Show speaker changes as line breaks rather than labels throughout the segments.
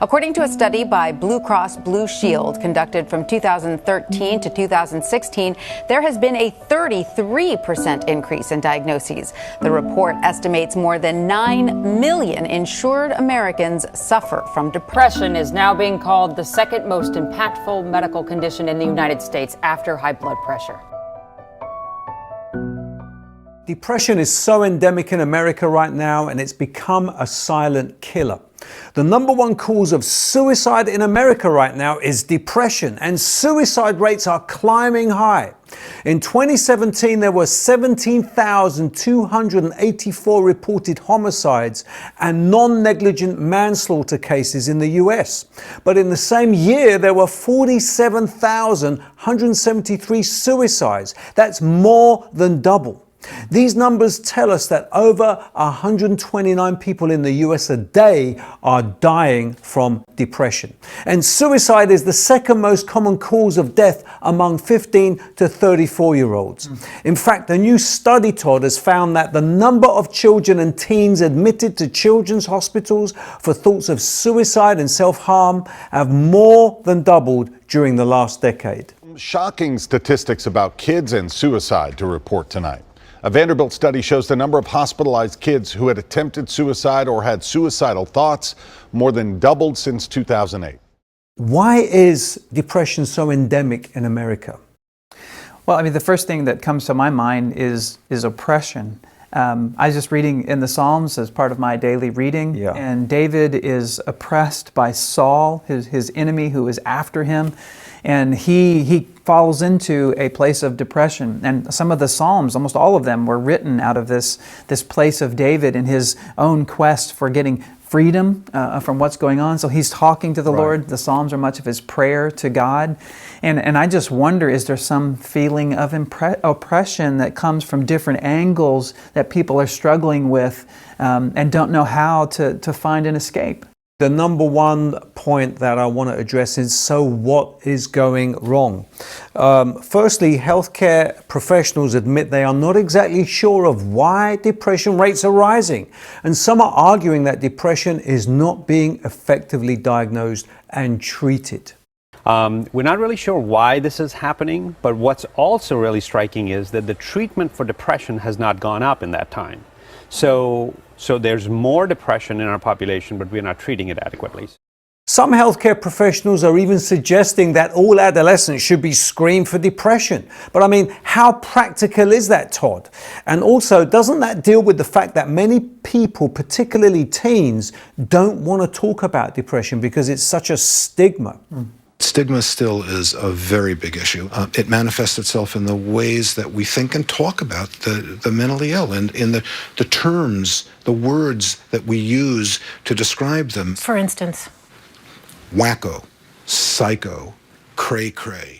According to a study by Blue Cross Blue Shield conducted from 2013 to 2016, there has been a 33% increase in diagnoses. The report estimates more than 9 million insured Americans suffer from depression.
Is now being called the second most impactful medical condition in the United States after high blood pressure.
Depression is so endemic in America right now, and it's become a silent killer. The number one cause of suicide in America right now is depression, and suicide rates are climbing high. In 2017, there were 17,284 reported homicides and non-negligent manslaughter cases in the US. But in the same year, there were 47,173 suicides. That's more than double. These numbers tell us that over 129 people in the US a day are dying from depression. And suicide is the second most common cause of death among 15 to 34-year-olds. In fact, a new study, Todd, has found that the number of children and teens admitted to children's hospitals for thoughts of suicide and self-harm have more than doubled during the last decade.
Shocking statistics about kids and suicide to report tonight. A Vanderbilt study shows the number of hospitalized kids who had attempted suicide or had suicidal thoughts more than doubled since 2008.
Why is depression so endemic in America?
Well, I mean, the first thing that comes to my mind is oppression. I was just reading in the Psalms as part of my daily reading, and David is oppressed by Saul, his enemy who is after him, and he falls into a place of depression. And some of the Psalms, almost all of them, were written out of this place of David in his own quest for getting freedom from what's going on. So he's talking to the Lord. The Psalms are much of his prayer to God. And I just wonder, is there some feeling of oppression that comes from different angles that people are struggling with and don't know how to find an escape?
The number one point that I want to address is, so what is going wrong? Firstly, healthcare professionals admit they are not exactly sure of why depression rates are rising. And some are arguing that depression is not being effectively diagnosed and treated.
We're not really sure why this is happening, but what's also really striking is that the treatment for depression has not gone up in that time. So there's more depression in our population, but we're not treating it adequately.
Some healthcare professionals are even suggesting that all adolescents should be screened for depression. But I mean, how practical is that, Todd? And also, doesn't that deal with the fact that many people, particularly teens, don't want to talk about depression because it's such a stigma?
Stigma still is a very big issue. It manifests itself in the ways that we think and talk about the mentally ill, and in the terms, the words that we use to describe them.
For instance?
Wacko, psycho, cray-cray.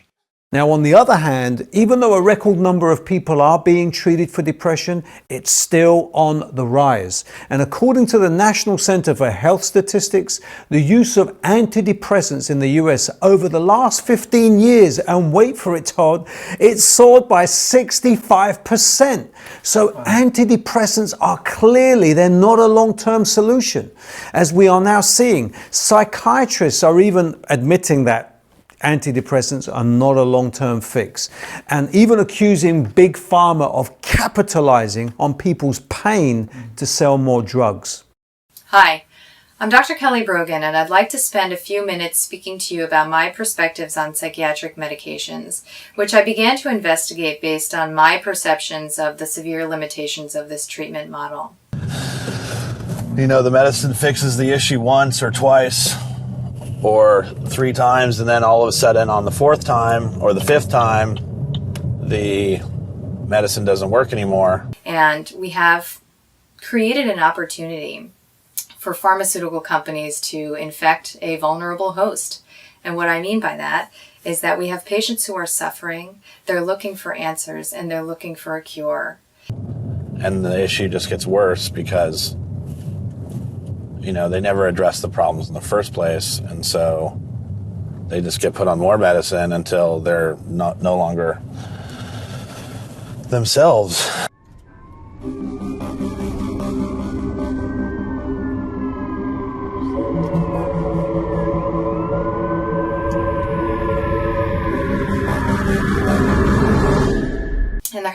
Now, on the other hand, even though a record number of people are being treated for depression, it's still on the rise. And according to the National Center for Health Statistics, the use of antidepressants in the US over the last 15 years, and wait for it, Todd, it soared by 65%. So antidepressants are clearly, they're not a long-term solution. As we are now seeing, psychiatrists are even admitting that antidepressants are not a long-term fix, and even accusing Big Pharma of capitalizing on people's pain to sell more drugs.
Hi, I'm Dr. Kelly Brogan, and I'd like to spend a few minutes speaking to you about my perspectives on psychiatric medications, which I began to investigate based on my perceptions of the severe limitations of this treatment model.
You know, the medicine fixes the issue once or twice, or 3 times, and then all of a sudden on the 4th time or the 5th time, the medicine doesn't work anymore.
And we have created an opportunity for pharmaceutical companies to infect a vulnerable host. And what I mean by that is that we have patients who are suffering, they're looking for answers, and they're looking for a cure.
And the issue just gets worse because they never address the problems in the first place, and so they just get put on more medicine until they're no longer themselves.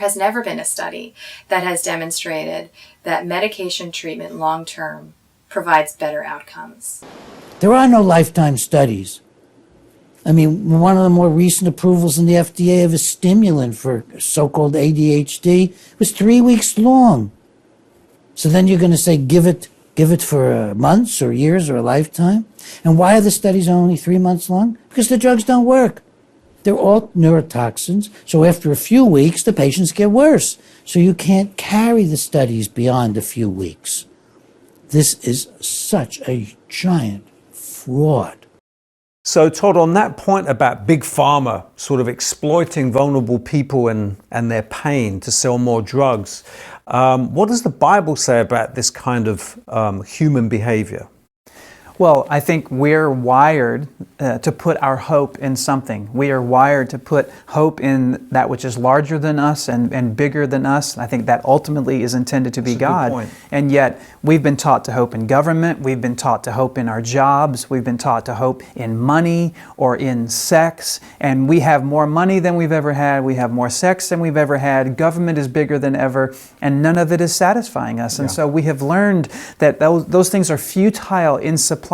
has never been a study that has demonstrated that medication treatment long-term provides better outcomes.
There are no lifetime studies. I mean, one of the more recent approvals in the FDA of a stimulant for so-called ADHD was 3 weeks long. So then you're going to say give it for months or years or a lifetime? And why are the studies only 3 months long? Because the drugs don't work. They're all neurotoxins, so after a few weeks, the patients get worse. So you can't carry the studies beyond a few weeks. This is such a giant fraud.
So, Todd, on that point about Big Pharma sort of exploiting vulnerable people and their pain to sell more drugs, what does the Bible say about this kind of human behavior?
Well, I think we're wired to put our hope in something. We are wired to put hope in that which is larger than us and bigger than us. I think that ultimately is intended to be God. And yet, we've been taught to hope in government. We've been taught to hope in our jobs. We've been taught to hope in money or in sex. And we have more money than we've ever had. We have more sex than we've ever had. Government is bigger than ever. And none of it is satisfying us. And so we have learned that those things are futile in supplying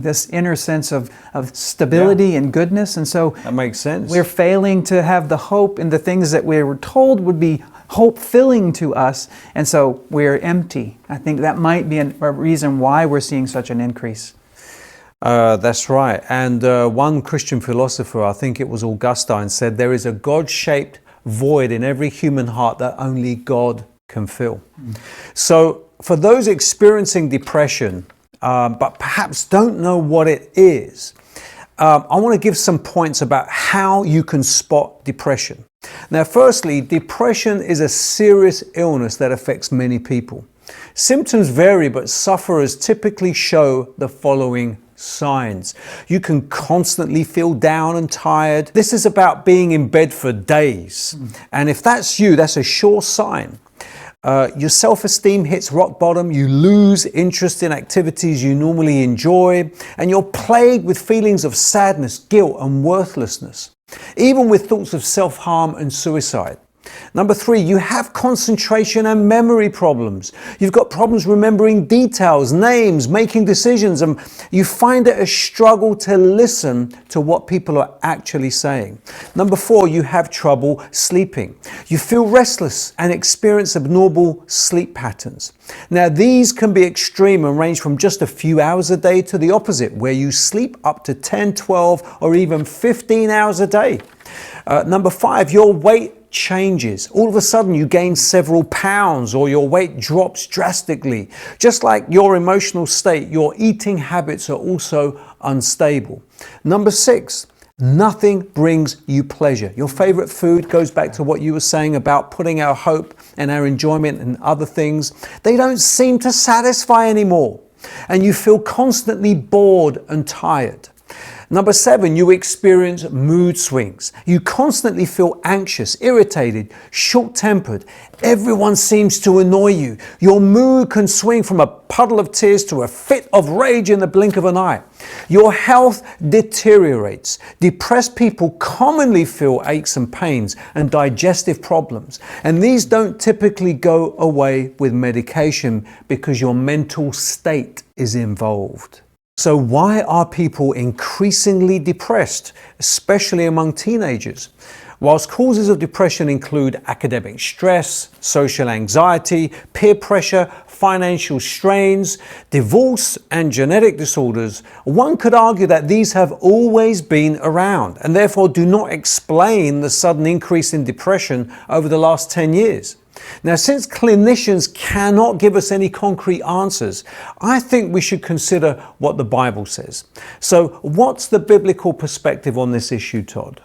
this inner sense of stability and goodness. And so
that makes sense.
We're failing to have the hope in the things that we were told would be hope-filling to us. And so we're empty. I think that might be a reason why we're seeing such an increase.
That's right. And one Christian philosopher, I think it was Augustine, said there is a God-shaped void in every human heart that only God can fill. So for those experiencing depression, but perhaps don't know what it is, I want to give some points about how you can spot depression. Now, firstly, depression is a serious illness that affects many people. Symptoms vary, but sufferers typically show the following signs. You can constantly feel down and tired. This is about being in bed for days. And if that's you, that's a sure sign. Your self-esteem hits rock bottom, you lose interest in activities you normally enjoy, and you're plagued with feelings of sadness, guilt, and worthlessness, even with thoughts of self-harm and suicide. Number 3, you have concentration and memory problems. You've got problems remembering details, names, making decisions, and you find it a struggle to listen to what people are actually saying. Number 4, you have trouble sleeping. You feel restless and experience abnormal sleep patterns. Now, these can be extreme and range from just a few hours a day to the opposite, where you sleep up to 10, 12, or even 15 hours a day. Number 5, your weight changes. All of a sudden you gain several pounds or your weight drops drastically. Just like your emotional state, your eating habits are also unstable. Number 6, nothing brings you pleasure. Your favorite food goes back to what you were saying about putting our hope and our enjoyment in other things. They don't seem to satisfy anymore. And you feel constantly bored and tired. Number 7, you experience mood swings. You constantly feel anxious, irritated, short-tempered. Everyone seems to annoy you. Your mood can swing from a puddle of tears to a fit of rage in the blink of an eye. Your health deteriorates. Depressed people commonly feel aches and pains and digestive problems. And these don't typically go away with medication because your mental state is involved. So why are people increasingly depressed, especially among teenagers? Whilst causes of depression include academic stress, social anxiety, peer pressure, financial strains, divorce, and genetic disorders, one could argue that these have always been around and therefore do not explain the sudden increase in depression over the last 10 years. Now, since clinicians cannot give us any concrete answers, I think we should consider what the Bible says. So, what's the biblical perspective on this issue, Todd?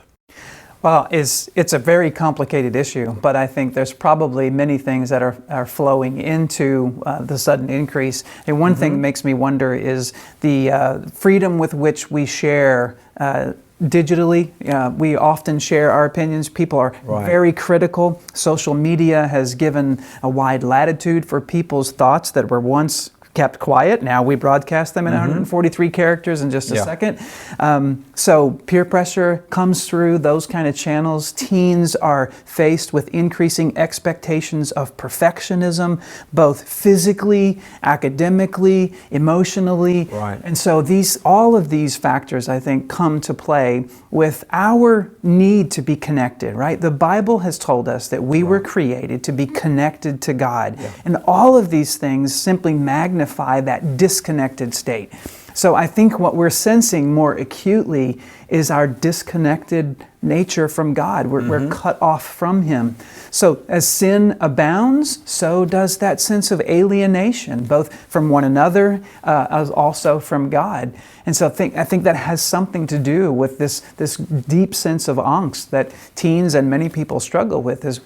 Well, it's a very complicated issue, but I think there's probably many things that are flowing into the sudden increase. And one thing that makes me wonder is the freedom with which we share digitally. We often share our opinions. People are very critical. Social media has given a wide latitude for people's thoughts that were once kept quiet. Now we broadcast them in 143 characters in just a second. So peer pressure comes through those kind of channels. Teens are faced with increasing expectations of perfectionism, both physically, academically, emotionally.
Right.
And so all of these factors, I think, come to play with our need to be connected, right? The Bible has told us that we were created to be connected to God. And all of these things simply magnify that disconnected state. So I think what we're sensing more acutely is our disconnected nature from God. We're cut off from Him. So as sin abounds, so does that sense of alienation, both from one another as also from God. And so I think that has something to do with this deep sense of angst that teens and many people struggle with. Is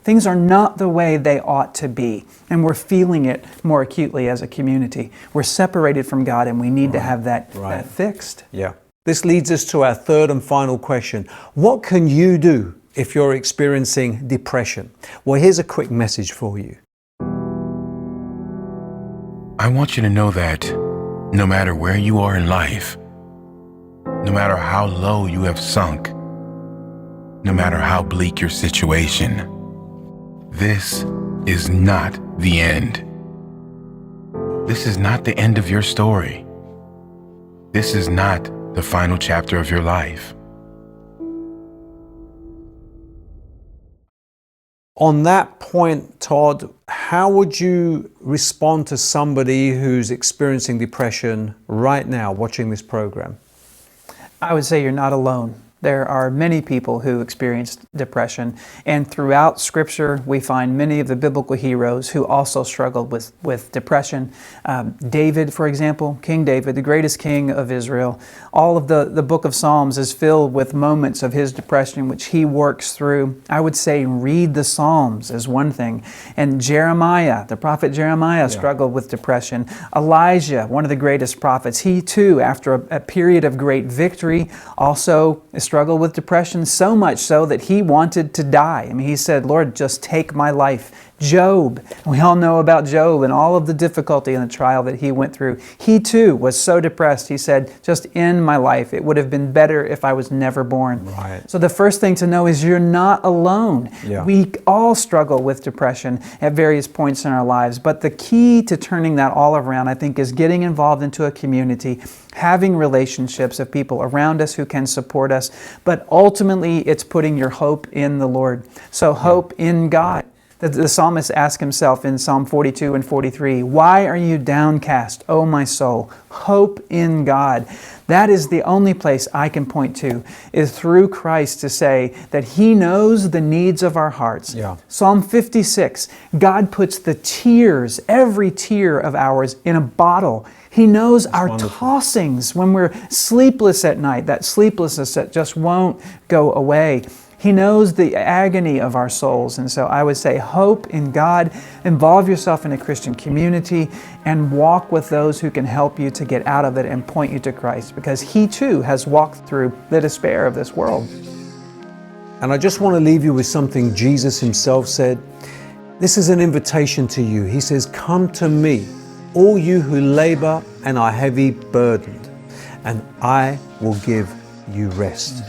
things are not the way they ought to be, and we're feeling it more acutely as a community. We're separated from God, and we need to have that fixed.
Yeah. This leads us to our third and final question. What can you do if you're experiencing depression? Well, here's a quick message for you.
I want you to know that no matter where you are in life, no matter how low you have sunk, no matter how bleak your situation, this is not the end. This is not the end of your story. This is not the final chapter of your life.
On that point, Todd, how would you respond to somebody who's experiencing depression right now watching this program?
I would say you're not alone. There are many people who experience depression, and throughout Scripture we find many of the biblical heroes who also struggled with depression. David, for example, King David, the greatest king of Israel, all of the book of Psalms is filled with moments of his depression which he works through. I would say read the Psalms is one thing. And Jeremiah, the prophet Jeremiah, struggled with depression. Elijah, one of the greatest prophets, he too, after a period of great victory, also struggled with depression, so much so that he wanted to die. I mean, he said, Lord, just take my life. Job, we all know about Job and all of the difficulty and the trial that he went through. He too was so depressed, he said, just end my life. It would have been better if I was never born.
Right.
So the first thing to know is you're not alone.
Yeah.
We all struggle with depression at various points in our lives, but the key to turning that all around, I think, is getting involved into a community, having relationships of people around us who can support us, but ultimately it's putting your hope in the Lord. So hope in God. The psalmist asked himself in Psalm 42 and 43, "Why are you downcast, O my soul? Hope in God." That is the only place I can point to, is through Christ to say that He knows the needs of our hearts.
Yeah.
Psalm 56, God puts the tears, every tear of ours, in a bottle. He knows our tossings when we're sleepless at night, that sleeplessness that just won't go away. He knows the agony of our souls. And so I would say hope in God, involve yourself in a Christian community, and walk with those who can help you to get out of it and point you to Christ, because He too has walked through the despair of this world.
And I just want to leave you with something Jesus Himself said. This is an invitation to you. He says, "Come to me, all you who labor and are heavy burdened, and I will give you rest."